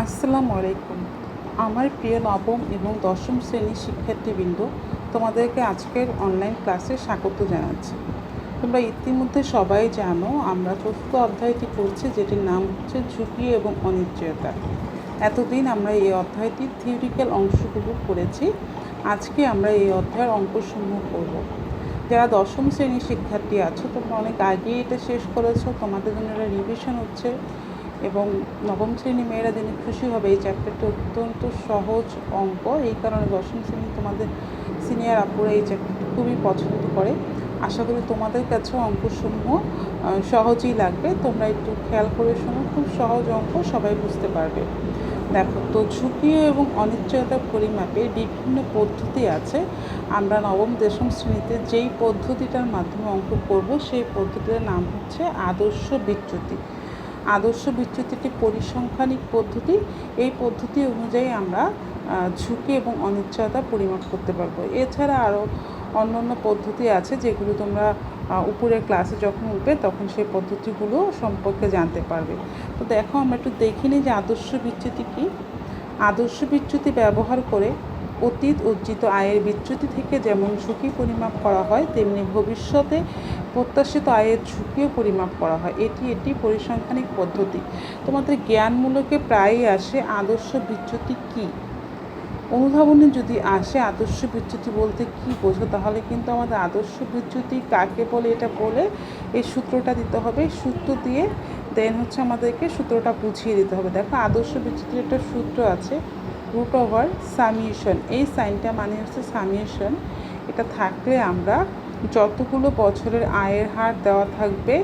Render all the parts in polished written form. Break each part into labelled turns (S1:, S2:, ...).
S1: আসসালামু আলাইকুম। আমার প্রিয় নবম এবং দশম শ্রেণীর শিক্ষার্থীবৃন্দ, তোমাদেরকে আজকের অনলাইন ক্লাসে স্বাগত জানাচ্ছি। তোমরা ইতিমধ্যে সবাই জানো আমরা চতুর্থ অধ্যায়টি পড়ছি, যেটির নাম হচ্ছে ঝুঁকি এবং অনিশ্চয়তা। এতদিন আমরা এই অধ্যায়টির থিওরিক্যাল অংশগুলো পড়েছি। আজকে আমরা এই অধ্যায়ের অঙ্কসমূহ করব। যারা দশম শ্রেণীর শিক্ষার্থী আছো, তোমরা অনেক আগেই এটা শেষ করেছো, তোমাদের জন্য এটা রিভিশন হচ্ছে। এবং নবম শ্রেণী মেয়েরা জেনে খুশি হবে এই চ্যাপ্টারটি অত্যন্ত সহজ অঙ্ক। এই কারণে দশম শ্রেণী তোমাদের সিনিয়র আপুরা এই চ্যাপ্টারটি খুবই পছন্দ করে। আশা করি তোমাদের কাছেও অঙ্কসমূহ সহজই লাগবে। তোমরা একটু খেয়াল করে শোনো, খুব সহজ অঙ্ক, সবাই বুঝতে পারবে। দেখো তো, ঝুঁকি এবং অনিশ্চয়তা পরিমাপের বিভিন্ন পদ্ধতি আছে। আমরা নবম দশম শ্রেণীতে যেই পদ্ধতিটার মাধ্যমে অঙ্ক করব সেই পদ্ধতির নাম হচ্ছে আদর্শ বিচ্যুতি। আদর্শ বিচ্যুতিটি পরিসংখ্যানিক পদ্ধতি। এই পদ্ধতি অনুযায়ী আমরা ঝুঁকি এবং অনিশ্চয়তা পরিমাপ করতে পারবো। এছাড়া আরও অন্যান্য পদ্ধতি আছে, যেগুলো তোমরা উপরের ক্লাসে যখন উঠবে তখন সেই পদ্ধতিগুলো সম্পর্কে জানতে পারবে। তো দেখো, আমরা একটু দেখে নিই যে আদর্শ বিচ্যুতি কী। আদর্শ বিচ্যুতি ব্যবহার করে অতীত অর্জিত আয়ের বিচ্যুতি থেকে যেমন ঝুঁকি পরিমাপ করা হয়, তেমনি ভবিষ্যতে প্রত্যাশিত আয়ের ঝুঁকিও পরিমাপ করা হয়। এটি পরিসংখ্যানিক পদ্ধতি। তোমাদের জ্ঞানমূলকে প্রায়ই আসে আদর্শ বিচ্যুতি কী। অনুধাবনে যদি আসে আদর্শ বিচ্যুতি বলতে কী বোঝো, তাহলে কিন্তু আমাদের আদর্শ বিচ্যুতি কাকে বলে এটা বলে এই সূত্রটা দিতে হবে। সূত্র দিয়ে দেন হচ্ছে আমাদেরকে সূত্রটা বুঝিয়ে দিতে হবে। দেখো, আদর্শ বিচ্যুতির একটা সূত্র আছে, √ সামিয়েশন। এই সাইনটা মানে হচ্ছে সামিয়েশন। এটা থাকলে আমরা যতগুলো বছরের আয়ের হার দেওয়া থাকবে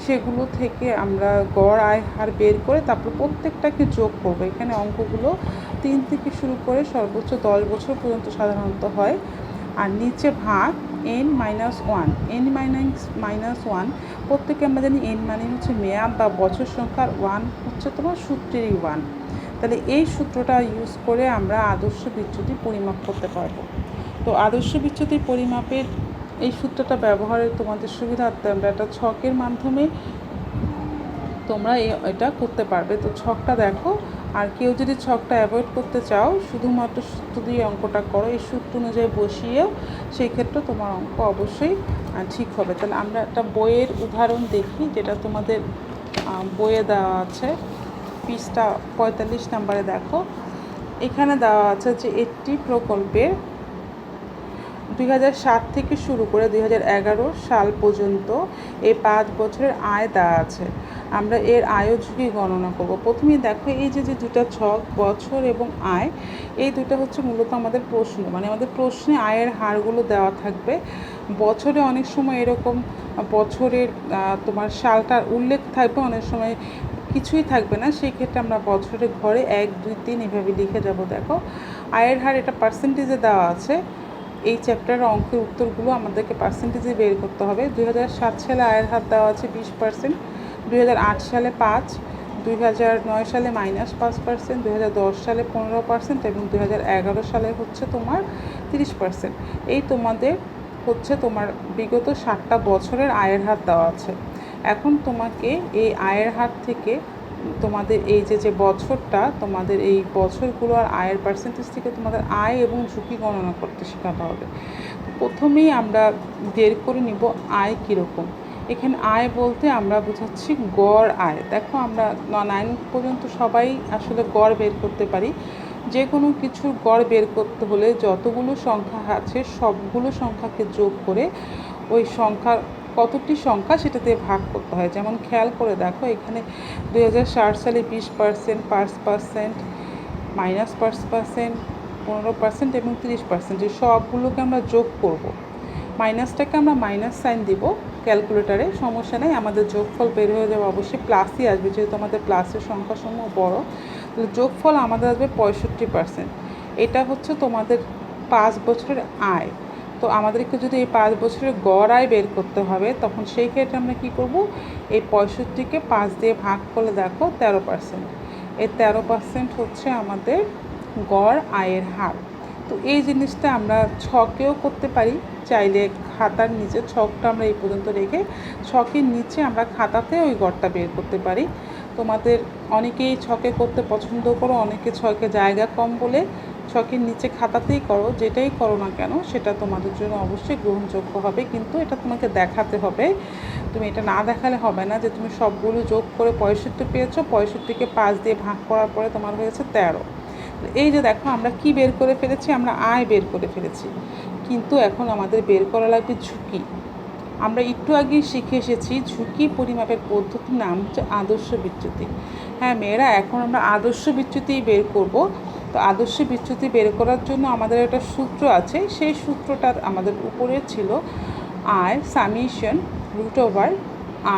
S1: সেগুলো থেকে আমরা গড় আয়ের হার বের করে তারপর প্রত্যেকটাকে যোগ করবো। এখানে অঙ্কগুলো 3 থেকে শুরু করে সর্বোচ্চ 10 বছর পর্যন্ত সাধারণত হয়। আর নিচে ভাগ n-1। n-1 প্রত্যেকে আমরা জানি n মানে হচ্ছে মেয়াদ বা বছর সংখ্যার, 1 হচ্ছে তোমার সূত্রেরই 1। তাহলে এই সূত্রটা ইউজ করে আমরা আদর্শ বিচ্যুতি পরিমাপ করতে পারবো। তো আদর্শ বিচ্যুতি পরিমাপের এই সূত্রটা ব্যবহারের তোমাদের সুবিধার্থে আমরা একটা ছকের মাধ্যমে তোমরা এটা করতে পারবে। তো ছকটা দেখো, আর কেউ যদি ছকটা অ্যাভয়েড করতে চাও, শুধুমাত্র সূত্র দিয়ে অঙ্কটা করো, এই সূত্র অনুযায়ী বসিয়েও সেই ক্ষেত্রে তোমার অঙ্ক অবশ্যই ঠিক হবে। তাহলে আমরা একটা বইয়ের উদাহরণ দেখি, যেটা তোমাদের বইয়ে দেওয়া আছে, পৃষ্ঠা 45 নম্বরে। দেখো, এখানে দেওয়া আছে যে একটি প্রকল্পের 2007 থেকে শুরু করে 2011 সাল পর্যন্ত এই 5 বছরের আয় দেওয়া আছে। আমরা এর আয় ঝুঁকি গণনা করব। প্রথমেই দেখো, এই যে দুটো ছক, বছর এবং আয়, এই দুটো হচ্ছে মূলত আমাদের প্রশ্ন, মানে আমাদের প্রশ্নে আয়ের হারগুলো দেওয়া থাকবে। বছরে অনেক সময় এরকম বছরের তোমার সালটার উল্লেখ থাকবে, অনেক সময় কিছুই থাকবে না। সেই ক্ষেত্রে আমরা বছরের ঘরে 1, 2, 3 এভাবে লিখে যাব। দেখো, আয়ের হার এটা পার্সেন্টেজে দেওয়া আছে। এই চ্যাপ্টারের অঙ্কের উত্তরগুলো আমাদেরকে পার্সেন্টেজে বের করতে হবে। 2007 সালে আয়ের হার দেওয়া আছে 20%, 2008 সালে 5, 2009 সালে -5%, 2010 সালে 15% এবং 2011 সালে হচ্ছে তোমার 30%। এই তোমাদের হচ্ছে তোমার বিগত 7টা বছরের আয়ের হার দেওয়া আছে। এখন তোমাকে এই আয়ের হার থেকে তোমাদের এই যে বছরটা, তোমাদের এই বছরগুলো আর আয়ের পার্সেন্টেজ থেকে তোমাদের আয় এবং ঝুঁকি গণনা করতে শেখাতে হবে। প্রথমেই আমরা বের করে নিব আয় কীরকম। এখানে আয় বলতে আমরা বোঝাচ্ছি গড় আয়। দেখো, আমরা 9 পর্যন্ত সবাই আসলে গড় বের করতে পারি। যে কোনো কিছুর গড় বের করতে হলে যতগুলো সংখ্যা আছে সবগুলো সংখ্যাকে যোগ করে ওই সংখ্যার কতটি সংখ্যা সেটা দিয়ে ভাগ করতে হয়। যেমন খেয়াল করে দেখো, এখানে 2007 সালে 20%, 5%, -5%, 15% এবং 30%, যে সবগুলোকে আমরা যোগ করব। মাইনাসটাকে আমরা মাইনাস সাইন দিব ক্যালকুলেটারে, সমস্যা নেই, আমাদের যোগফল বের হয়ে যাবে, অবশ্যই প্লাসই আসবে যেহেতু আমাদের প্লাসের সংখ্যাসমূহ বড়। তাহলে যোগফল আমাদের আসবে 65%। এটা হচ্ছে তোমাদের 5 বছরের আয়। তো আমাদেরকে যদি এই 5 বছরের গড় আয় বের করতে হবে, তখন সেই ক্ষেত্রে আমরা কী করব, এই 65কে 5 দিয়ে ভাগ করলে দেখো 13%। এই 13% হচ্ছে আমাদের গড় আয়ের হার। তো এই জিনিসটা আমরা ছকেও করতে পারি, চাইলে খাতার নিচে ছকটা আমরা এই পর্যন্ত রেখে ছকের নিচে আমরা খাতাতে ওই গড়টা বের করতে পারি। তোমাদের অনেকেই ছকে করতে পছন্দ করো, অনেকে ছকে জায়গা কম বলে ছকের নিচে খাতাতেই করো। যেটাই করো না কেন সেটা তোমাদের জন্য অবশ্যই গ্রহণযোগ্য হবে, কিন্তু এটা তোমাকে দেখাতে হবে। তুমি এটা না দেখালে হবে না যে তুমি সবগুলো যোগ করে 65 পেয়েছো, 65কে 5 দিয়ে ভাগ করার পরে তোমার হয়েছে 13। এই যে দেখো আমরা কি বের করে ফেলেছি, আমরা আয় বের করে ফেলেছি, কিন্তু এখন আমাদের বের করা লাগবে ঝুঁকি। আমরা একটু আগেই শিখে এসেছি ঝুঁকি পরিমাপের পদ্ধতির নাম হচ্ছে আদর্শ বিচ্যুতি। হ্যাঁ মেয়েরা, এখন আমরা আদর্শ বিচ্যুতি বের করব। তো আদর্শ বিচ্যুতি বের করার জন্য আমাদের একটা সূত্র আছে, সেই সূত্রটা আমাদের উপরে ছিল আয় সামেশন √/,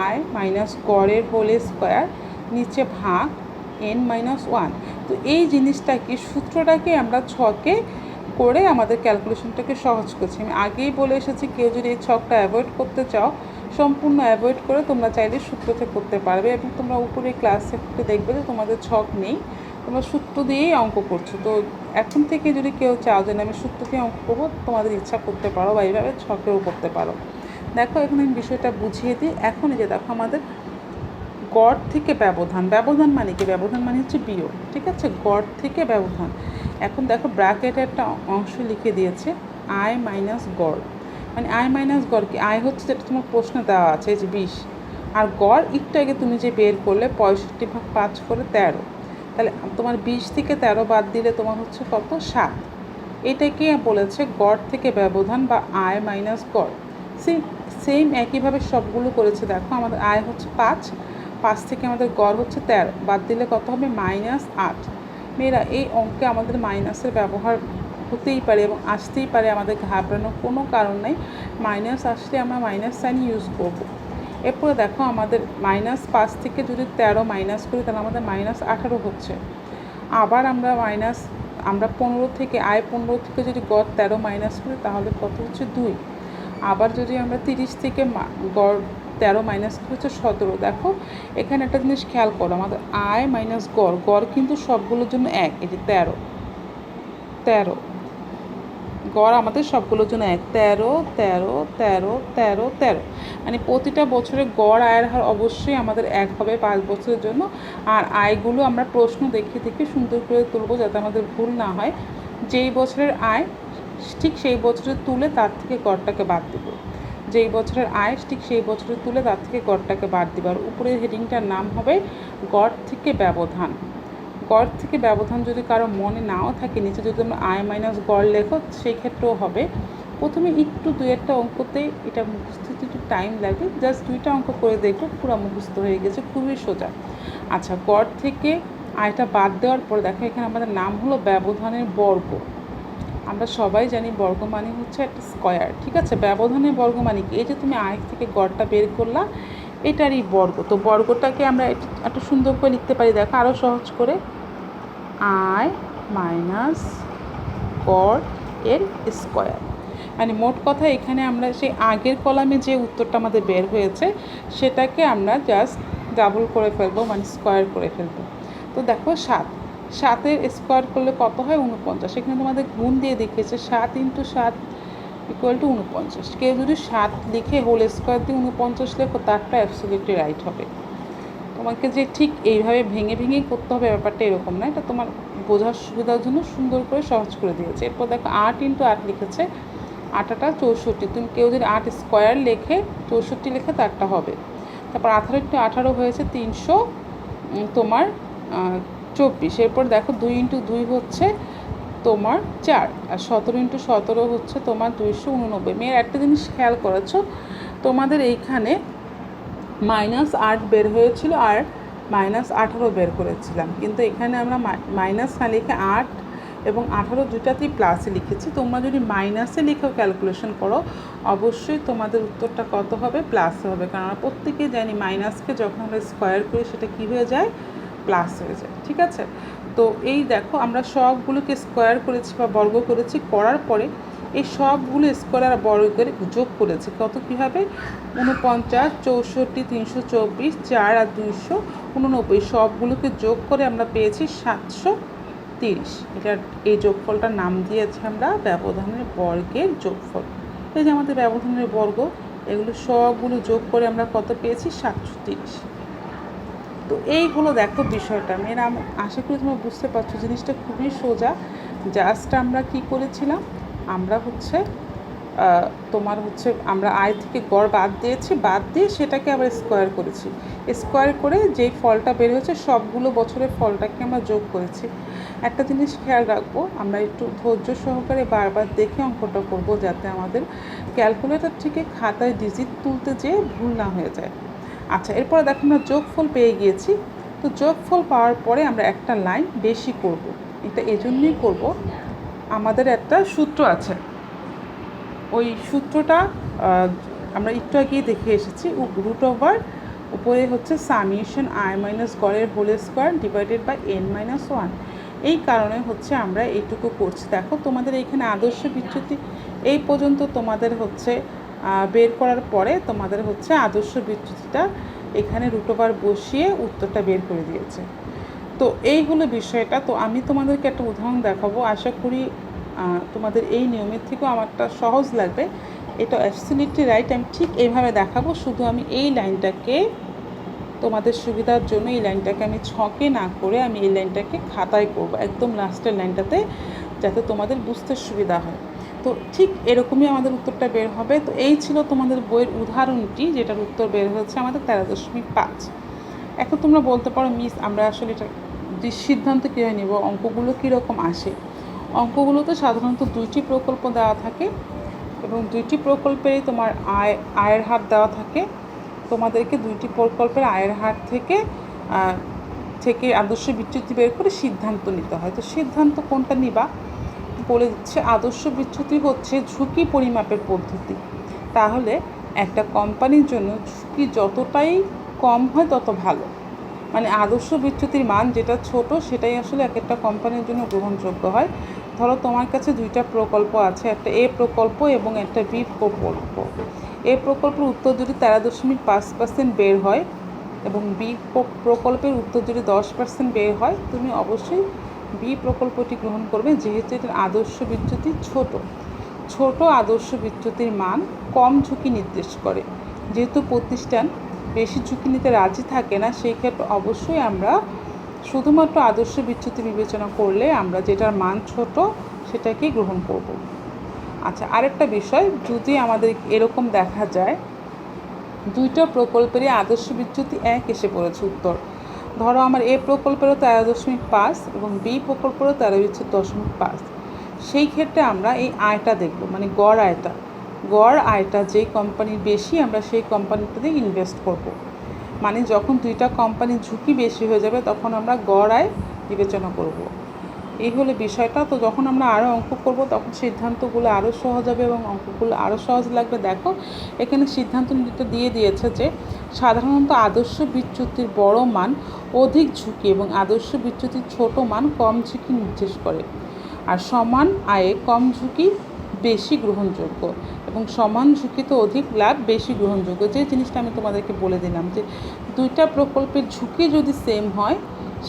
S1: আয় মাইনাস গড়ের হোল স্কোয়ার, নিচে ভাগ n-1। তো এই জিনিসটাকে, সূত্রটাকে আমরা ছকে করে আমাদের ক্যালকুলেশনটাকে সহজ করছি। আমি আগেই বলে এসেছি, কেউ যদি এই ছকটা অ্যাভয়েড করতে চাও, সম্পূর্ণ অ্যাভয়েড করে তোমরা চাইলে সূত্রতে করতে পারবে, এবং তোমরা উপরে ক্লাসে দেখবে যে তোমাদের ছক নেই, তোমরা সূত্র দিয়েই অঙ্ক করছো। তো এখন থেকে যদি কেউ চাও যে আমি সূত্র দিয়ে অঙ্ক করবো, তোমাদের ইচ্ছা করতে পারো, বা এইভাবে ছকেও করতে পারো। দেখো এখন আমি বিষয়টা বুঝিয়ে দিই। এখন এই যে দেখো আমাদের গড় থেকে ব্যবধান, ব্যবধান মানে কি? ব্যবধান মানে হচ্ছে বিয়োগ, ঠিক আছে? গড় থেকে ব্যবধান। এখন দেখো ব্র্যাকেটে একটা অংশ লিখে দিয়েছে আয় মাইনাস গড়, মানে আয় মাইনাস গড় কি? আয় হচ্ছে যেটা তোমার প্রশ্নে দেওয়া আছে, এই যে 20, আর গড় একটু আগে তুমি যে বের করলে 65/5 করে 13, তাহলে তোমার 20 থেকে 13 বাদ দিলে তোমার হচ্ছে কত? 7। এটাকে বলেছে গড় থেকে ব্যবধান বা আয় মাইনাস গড়। সেম একইভাবে সবগুলো করেছে। দেখো আমাদের আয় হচ্ছে 5 থেকে আমাদের গড় হচ্ছে 13, বাদ দিলে কত হবে? -8। মেয়েরা, এই অঙ্কে আমাদের মাইনাসের ব্যবহার হতেই পারে এবং আসতেই পারে, আমাদের ঘাবড়ানোর কোনো কারণ নেই। মাইনাস আসলে আমরা মাইনাস সাইন ইউজ করব। এরপরে দেখো আমাদের -5 থেকে যদি 13 মাইনাস করি, তাহলে আমাদের -18 হচ্ছে। আবার আমরা 15 থেকে আয় 15 থেকে যদি গড় 13 মাইনাস করি, তাহলে কত হচ্ছে? 2। আবার যদি আমরা 30 থেকে গড় 13 মাইনাস করি হচ্ছে 17। দেখো এখানে একটা জিনিস খেয়াল করো, আমাদের আয় মাইনাস গড়, গড় কিন্তু সবগুলোর জন্য এক, এটি 13, গড় আমাদের সবগুলোর জন্য এক, 13, 13, 13, 13, 13। মানে প্রতিটা বছরে গড় আয়ের হার অবশ্যই আমাদের এক হবে 5 বছরের জন্য। আর আয়গুলো আমরা প্রশ্ন দেখে দেখে সুন্দর করে তুলবো, যাতে আমাদের ভুল না হয়। যেই বছরের আয় ঠিক সেই বছরে তুলে তার থেকে গড়টাকে বাদ দেবো, যেই বছরের আয় ঠিক সেই বছরে তুলে তার থেকে গড়টাকে বাদ দেবো। আর উপরের হেডিংটার নাম হবে গড় থেকে ব্যবধান। গড় থেকে ব্যবধান যদি কারো মনে নাও থাকে, নিচে যদি তোমরা আয় মাইনাস গড় লেখো, সেই ক্ষেত্রেও হবে। প্রথমে একটু 2-1টা অঙ্কতে এটা মুখস্থ একটু টাইম লাগে, জাস্ট 2টা অঙ্ক করে দেখো, পুরো মুখস্থ হয়ে গেছে, খুবই সোজা। আচ্ছা, গড় থেকে আয়টা বাদ দেওয়ার পর দেখো এখানে আমাদের নাম হলো ব্যবধানের বর্গ। আমরা সবাই জানি বর্গ মানে হচ্ছে একটা স্কোয়ার, ঠিক আছে? ব্যবধানের বর্গ মানে কি? এই যে তুমি আয় থেকে গড়টা বের করলা, এটারই বর্গ। তো বর্গটাকে আমরা একটু সুন্দর করে লিখতে পারি, দেখো আরও সহজ করে, আয় মাইনাস গড় এর স্কোয়ার। মানে মোট কথা এখানে আমরা সেই আগের কলামে যে উত্তরটা আমাদের বের হয়েছে, সেটাকে আমরা জাস্ট ডাবল করে ফেলবো, মানে স্কোয়ার করে ফেলবো। তো দেখো 7-এর স্কোয়ার করলে কত হয়? 49। এখানে তোমাদের গুণ দিয়ে দেখিয়েছে 7 × 7 = 49। কেউ যদি 7 লিখে হোল স্কোয়ার দিয়ে 49 লেখো, তারটা অ্যাবসলিউটলি রাইট হবে। তোমাকে যে ঠিক এইভাবে ভেঙে ভেঙেই করতে হবে ব্যাপারটা এরকম না, এটা তোমার বোঝার সুবিধার জন্য সুন্দর করে সহজ করে দিয়েছে। এরপর দেখো 8 × 8 লিখেছে, 8-8 64। তুমি কেউ যদি 8 স্কোয়ার লেখে 64 লেখে, তারটা হবে। তারপর 18 × 18 হয়েছে 300 তোমার 24। এরপর দেখো 2 × 2 হচ্ছে তোমার 4, আর 17 × 17 হচ্ছে তোমার 289। মেয়ের একটা জিনিস খেয়াল করেছো, তোমাদের এইখানে -8 বের হয়েছিল আর -18 বের করেছিলাম, কিন্তু এখানে আমরা মাইনাস না লিখে 8 এবং 18 দুটাতেই প্লাসে লিখেছি। তোমরা যদি মাইনাসে লিখেও ক্যালকুলেশন করো, অবশ্যই তোমাদের উত্তরটা কত হবে? প্লাসে হবে, কারণ আমরা প্রত্যেকেই জানি মাইনাসকে যখন আমরা স্কোয়ার করি সেটা কী হয়ে যায়? প্লাস হয়ে যায়, ঠিক আছে? তো এই দেখো আমরা সবগুলোকে স্কোয়ার করেছি বা বর্গ করেছি, করার পরে এই সবগুলো স্কোয়ার আর বর্গ করে যোগ করেছি, কত কী হবে? 49, 64, 324, 4 আর 289, সবগুলোকে যোগ করে আমরা পেয়েছি 730। এটার এই যোগফলটার নাম দিয়েছি আমরা ব্যবধানের বর্গের যোগফল। এই যে আমাদের ব্যবধানের বর্গ, এগুলো সবগুলো যোগ করে আমরা কত পেয়েছি? 730। তো এইগুলো দেখো বিষয়টা মেয়েরা, আমি আশা করি তোমরা বুঝতে পারছো জিনিসটা খুবই সোজা। জাস্ট আমরা কি করেছিলাম, আমরা হচ্ছে তোমার হচ্ছে আমরা আয় থেকে গড় বাদ দিয়েছি, বাদ দিয়ে সেটাকে আবার স্কোয়ার করেছি, স্কোয়ার করে যেই ফলটা বের হয়েছে সবগুলো বছরের ফলটাকে আমরা যোগ করেছি। একটা জিনিস খেয়াল রাখবো, আমরা একটু ধৈর্য সহকারে বারবার দেখে অঙ্কটা করব, যাতে আমাদের ক্যালকুলেটর থেকে খাতায় ডিজিট তুলতে যেয়ে ভুল না হয়ে যায়। আচ্ছা, এরপরে দেখো আমরা যোগফল পেয়ে গিয়েছি। তো যোগফল পাওয়ার পরে আমরা একটা লাইন বেশি করব। এটা এজন্যই করব, আমাদের একটা সূত্র আছে, ওই সূত্রটা আমরা একটু আগেই দেখে এসেছি। রুট ওভার উপরে হচ্ছে সামিয়েশন আই মাইনাস গড়ের whole square divided by n minus one. এই কারণে হচ্ছে আমরা এইটুকু করছি। দেখো তোমাদের এইখানে আদর্শ বিচ্যুতি এই পর্যন্ত তোমাদের হচ্ছে বের করার পরে তোমাদের হচ্ছে আদর্শ বিচ্যুতিটা এখানে রুট ওভার বসিয়ে উত্তরটা বের করে দিয়েছে। তো এই হলো বিষয়টা। তো আমি তোমাদেরকে একটা উদাহরণ দেখাবো, আশা করি তোমাদের এই নিয়মের থেকেও আমারটা সহজ লাগবে। এটা অ্যাবসলিউটলি রাইট, আমি ঠিক এইভাবে দেখাবো। শুধু আমি এই লাইনটাকে তোমাদের সুবিধার জন্য এই লাইনটাকে আমি ছকে না করে আমি এই লাইনটাকে খাতায় করব, একদম লাস্টের লাইনটাতে, যাতে তোমাদের বুঝতে সুবিধা হয়। তো ঠিক এরকমই আমাদের উত্তরটা বের হবে। তো এই ছিল তোমাদের বইয়ের উদাহরণটি, যেটার উত্তর বের হয়েছে আমাদের 13.5। এখন তোমরা বলতে পারো মিস আমরা আসলে এটা সিদ্ধান্ত কীভাবে নেব, অঙ্কগুলো কীরকম আসে। অঙ্কগুলোতে সাধারণত দুইটি প্রকল্প দেওয়া থাকে এবং দুইটি প্রকল্পেরই তোমার আয়ের হার দেওয়া থাকে। তোমাদেরকে দুইটি প্রকল্পের আয়ের হার থেকে আদর্শ বিচ্যুতি বের করে সিদ্ধান্ত নিতে হয়। তো সিদ্ধান্ত কোনটা নিবা বলে দিচ্ছে। আদর্শ বিচ্যুতি হচ্ছে ঝুঁকি পরিমাপের পদ্ধতি। তাহলে একটা কোম্পানির জন্য ঝুঁকি যতটাই কম হয় তত ভালো, মানে আদর্শ বিচ্যুতির মান যেটা ছোট সেটাই আসলে এক একটা কোম্পানির জন্য গ্রহণযোগ্য হয়। ধরো তোমার কাছে দুইটা প্রকল্প আছে, একটা এ প্রকল্প এবং একটা বি প্রকল্প। এ প্রকল্পের উত্তর যদি 13.5% বের হয় এবং বি প্রকল্পের উত্তর যদি 10% বের হয়, তুমি অবশ্যই বি প্রকল্পটি গ্রহণ করবে, যেহেতু এটার আদর্শ বিচ্যুতি ছোট আদর্শ বিচ্যুতির মান কম ঝুঁকি নির্দেশ করে। যেহেতু প্রতিষ্ঠান বেশি ঝুঁকি নিতে রাজি থাকে না, সেই ক্ষেত্রে অবশ্যই আমরা শুধুমাত্র আদর্শ বিচ্যুতি বিবেচনা করলে আমরা যেটার মান ছোট সেটাকেই গ্রহণ করব। আচ্ছা, আরেকটা বিষয়, যদি আমাদের এরকম দেখা যায় দুইটা প্রকল্পেরই আদর্শ বিচ্যুতি এক এসে পড়েছে উত্তর, ধরো আমার এ প্রকল্পেরও 13.5 এবং বি প্রকল্পেরও 13.5, সেই ক্ষেত্রে আমরা এই আয়টা দেখব, মানে গড় আয়টা যেই কোম্পানির বেশি আমরা সেই কোম্পানিটাতে ইনভেস্ট করব। মানে যখন দুইটা কোম্পানির ঝুঁকি বেশি হয়ে যাবে তখন আমরা গড় আয় বিবেচনা করব। এই হলো বিষয়টা। তো যখন আমরা আরও অঙ্ক করব তখন সিদ্ধান্তগুলো আরও সহজ হবে এবং অঙ্কগুলো আরও সহজ লাগবে। দেখো এখানে সিদ্ধান্ত নীতিটা দিয়ে দিয়েছে যে সাধারণত আদর্শ বিচ্যুতির বড় মান অধিক ঝুঁকি এবং আদর্শ বিচ্যুতির ছোট মান কম ঝুঁকি নির্দেশ করে, আর সমান আয়ে কম ঝুঁকি বেশি গ্রহণযোগ্য এবং সমান ঝুঁকিতে অধিক লাভ বেশি গ্রহণযোগ্য। যে জিনিসটা আমি তোমাদেরকে বলে দিলাম যে দুইটা প্রকল্পের ঝুঁকি যদি সেম হয়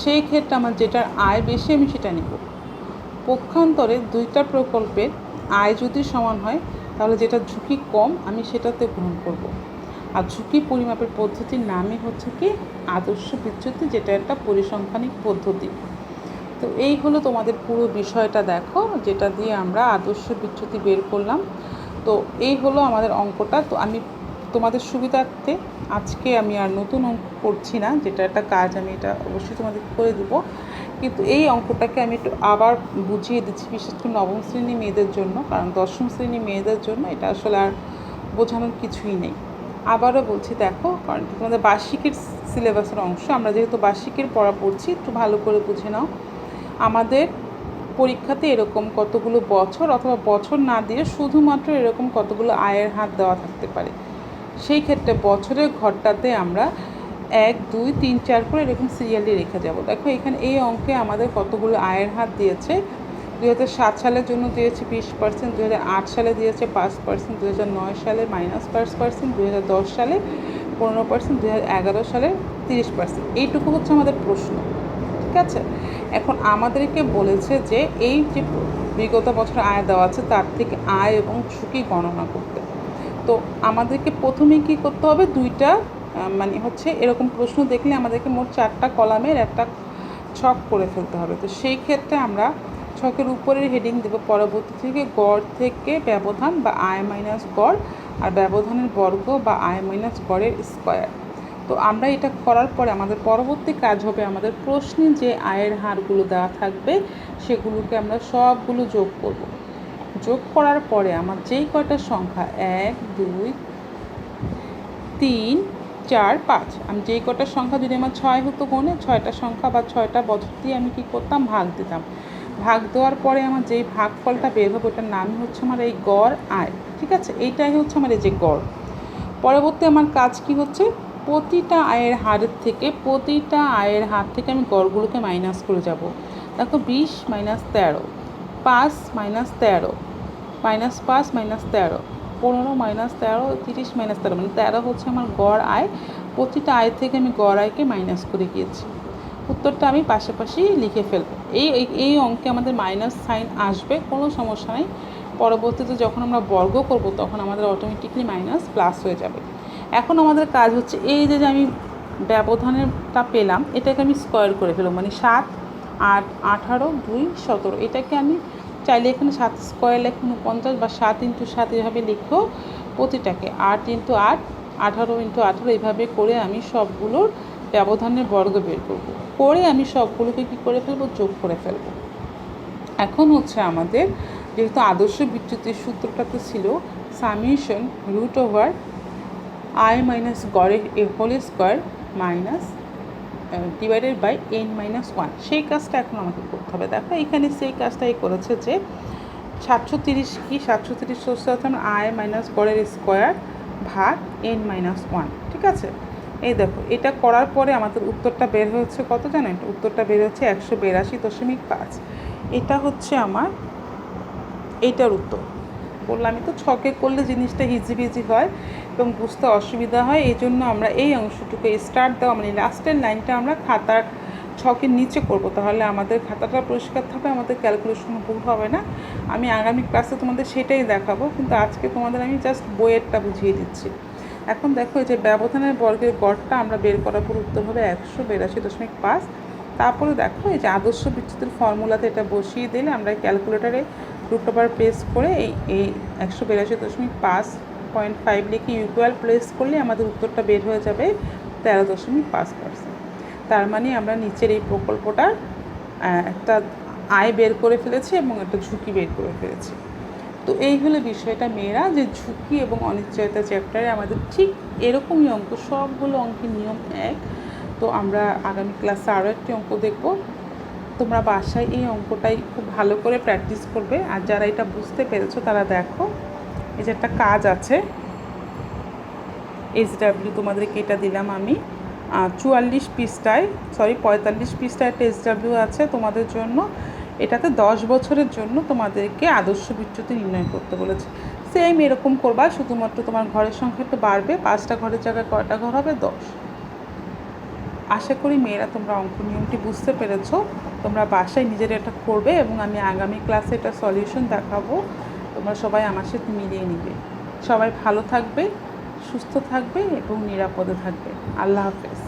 S1: সেই ক্ষেত্রে আমার যেটার আয় বেশি আমি সেটা নেব। পক্ষান্তরে দুইটা প্রকল্পের আয় যদি সমান হয় তাহলে যেটা ঝুঁকি কম আমি সেটাতে গ্রহণ করব। আর ঝুঁকি পরিমাপের পদ্ধতির নামই হচ্ছে কি আদর্শ বিচ্যুতি, যেটা একটা পরিসংখ্যানিক পদ্ধতি। তো এই হলো তোমাদের পুরো বিষয়টা, দেখো যেটা দিয়ে আমরা আদর্শ বিচ্যুতি বের করলাম। তো এই হলো আমাদের অঙ্কটা। তো আমি তোমাদের সুবিধার্থে আজকে আমি আর নতুন অঙ্ক করছি না, যেটা একটা কাজ আমি এটা অবশ্যই তোমাদের করে দেবো, কিন্তু এই অঙ্কটাকে আমি একটু আবার বুঝিয়ে দিচ্ছি, বিশেষ করে নবম শ্রেণী মেয়েদের জন্য, কারণ দশম শ্রেণী মেয়েদের জন্য এটা আসলে আর বোঝানোর কিছুই নেই। আবারও বলছি, দেখো কারণ তোমাদের বার্ষিকের সিলেবাসের অংশ, আমরা যেহেতু বার্ষিকের পড়া পড়ছি একটু ভালো করে বুঝে নাও। আমাদের পরীক্ষাতে এরকম কতগুলো বছর অথবা বছর না দিয়ে শুধুমাত্র এরকম কতগুলো আয়ের হার দেওয়া থাকতে পারে। সেই ক্ষেত্রে বছরের ঘরটাতে আমরা 1, 2, 3, 4 করে এরকম সিরিয়ালি রেখে যাব। দেখো এখানে এই অঙ্কে আমাদের কতগুলো আয়ের হার দিয়েছে। 2007 সালের জন্য দিয়েছে 20%, 2008 সালে দিয়েছে 5%, 2009 সালে -5%, 2010 সালে 15%, 2011 সালে 30%। এইটুকু হচ্ছে আমাদের প্রশ্ন, ঠিক আছে। এখন আমাদেরকে বলেছে যে এই যে বিগত বছর আয় দেওয়া আছে তার থেকে আয় এবং ঝুঁকি গণনা করতে। তো আমাদেরকে প্রথমেই কী করতে হবে, দুইটা মানে হচ্ছে এরকম প্রশ্ন দেখলে আমাদেরকে মোট 4টা কলামের একটা ছক করে ফেলতে হবে। তো সেই ক্ষেত্রে আমরা ছকের উপরের হেডিং দেবো পরবর্তী থেকে গড় থেকে ব্যবধান বা আয় মাইনাস গড়, আর ব্যবধানের বর্গ বা আয় মাইনাস গড়ের স্কোয়ার। তো আমরা এটা করার পরে আমাদের পরবর্তী কাজ হবে আমাদের প্রশ্নে যে আয়ের হারগুলো দেওয়া থাকবে সেগুলোকে আমরা সবগুলো যোগ করব। যোগ করার পরে আমার যেই কয়টা সংখ্যা 1 2 3 4 5, আমি যেই কটা সংখ্যা যদি আমার 6 হতো গণে 6টা সংখ্যা বা 6টা বছর দিয়ে আমি কী করতাম, ভাগ দিতাম। ভাগ দেওয়ার পরে আমার যেই ভাগফলটা বের হবে ওটার নামই হচ্ছে আমার এই গড় আয়। ঠিক আছে, এইটাই হচ্ছে আমার এই যে গড়। পরবর্তী আমার কাজ কি হচ্ছে, প্রতিটা আয়ের হার থেকে আমি গড়গুলোকে মাইনাস করে যাব। দেখো 20 minus 13, 5 minus 13, minus 5 minus 13, 15 minus 13, 30 minus 13, মানে 13 হচ্ছে আমার গড় আয়। প্রতিটা আয় থেকে আমি গড় আয়কে মাইনাস করে গিয়েছি। উত্তরটা আমি পাশাপাশি লিখে ফেলবো। এই অঙ্কে আমাদের মাইনাস সাইন আসবে, কোনো সমস্যা নেই। পরবর্তীতে যখন আমরা বর্গ করব তখন আমাদের অটোমেটিকলি মাইনাস প্লাস হয়ে যাবে। এখন আমাদের কাজ হচ্ছে এই যে আমি ব্যবধানটা পেলাম এটাকে আমি স্কোয়ার করে ফেলবো, মানে 7 8 18 2 17, এটাকে আমি চাইলে এখানে 7 স্কোয়ার লেখো 49 বা 7 × 7 এভাবে লিখো প্রতিটাকে, 8 × 8 18 × 18 এইভাবে করে আমি সবগুলোর ব্যবধানের বর্গ বের করব, করে আমি সবগুলোকে কী করে ফেলবো, যোগ করে ফেলবো। এখন হচ্ছে আমাদের যেহেতু আদর্শ বিচ্যুতির সূত্রটাতে ছিল summation root over i minus গড়ের whole square minus divided by n-1, সেই কাজটা এখন আমাকে করতে হবে। দেখো এখানে সেই কাজটাই করেছে যে 730 কি 730 হচ্ছে আমরা আই মাইনাস গড়ের স্কোয়ার ভাগ n-1। ঠিক আছে, এই দেখো এটা করার পরে আমাদের উত্তরটা বের হয়েছে কত জানেন, উত্তরটা বের হচ্ছে 182.5। এটা হচ্ছে আমার এইটার উত্তর। বললামই তো ছকে করলে জিনিসটা হিজিবিজি হয় এবং বুঝতে অসুবিধা হয়, এই জন্য আমরা এই অংশটুকু স্টার্ট দেওয়া মানে লাস্টের লাইনটা আমরা খাতার ছকের নিচে করব, তাহলে আমাদের খাতাটা পরিষ্কার থাকবে, আমাদের ক্যালকুলেশন ভুল হবে না। আমি আগামী ক্লাসে তোমাদের সেটাই দেখাবো, কিন্তু আজকে তোমাদের আমি জাস্ট বইয়েরটা বুঝিয়ে দিচ্ছি। এখন দেখো এই যে ব্যবধানের বর্গের গড়টা আমরা বের করার পর উত্তর হবে 182.5। তারপরে দেখো এই যে আদর্শ বিচ্যুতির ফর্মুলাতে এটা বসিয়ে দিলে আমরা ক্যালকুলেটারে রুট ওভার প্লেস করে এই 182.5 লিখে ইকুয়াল প্লেস করলে আমাদের উত্তরটা বের হয়ে যাবে 13.5%। তার মানে আমরা নিচের এই প্রকল্পটার একটা আয় বের করে ফেলেছি এবং একটা ঝুঁকি বের করে ফেলেছি। তো এই হলো বিষয়টা মেয়েরা, যে ঝুঁকি এবং অনিশ্চয়তা চ্যাপ্টারে আমাদের ঠিক এরকমই অঙ্ক, সবগুলো অঙ্কের নিয়ম এক। তো আমরা আগামী ক্লাসে আরও একটি অঙ্ক দেখব। তোমরা বাসায় এই অঙ্কটাই খুব ভালো করে প্র্যাকটিস করবে, আর যারা এটা বুঝতে পেরেছো তারা দেখো এই যে একটা কাজ আছে SW, তোমাদেরকে এটা দিলাম আমি 45 পৃষ্ঠায় একটা SW আছে তোমাদের জন্য। এটাতে 10 বছরের জন্য তোমাদেরকে আদর্শ বিচ্যুতি নির্ণয় করতে বলেছে। সেম এরকম করবা, শুধুমাত্র তোমার ঘরের সংখ্যা একটু বাড়বে, 5টা ঘরের জায়গায় কয়টা ঘর হবে, 10। আশা করি মেয়েরা তোমরা অঙ্ক নিয়মটি বুঝতে পেরেছো। তোমরা বাসায় নিজেরা এটা করবে এবং আমি আগামী ক্লাসে এটা সলিউশন দেখাবো, তোমরা সবাই আমার সাথে মিলিয়ে নিবে। সবাই ভালো থাকবে, সুস্থ থাকবে এবং নিরাপদে থাকবে। আল্লাহ হাফেজ।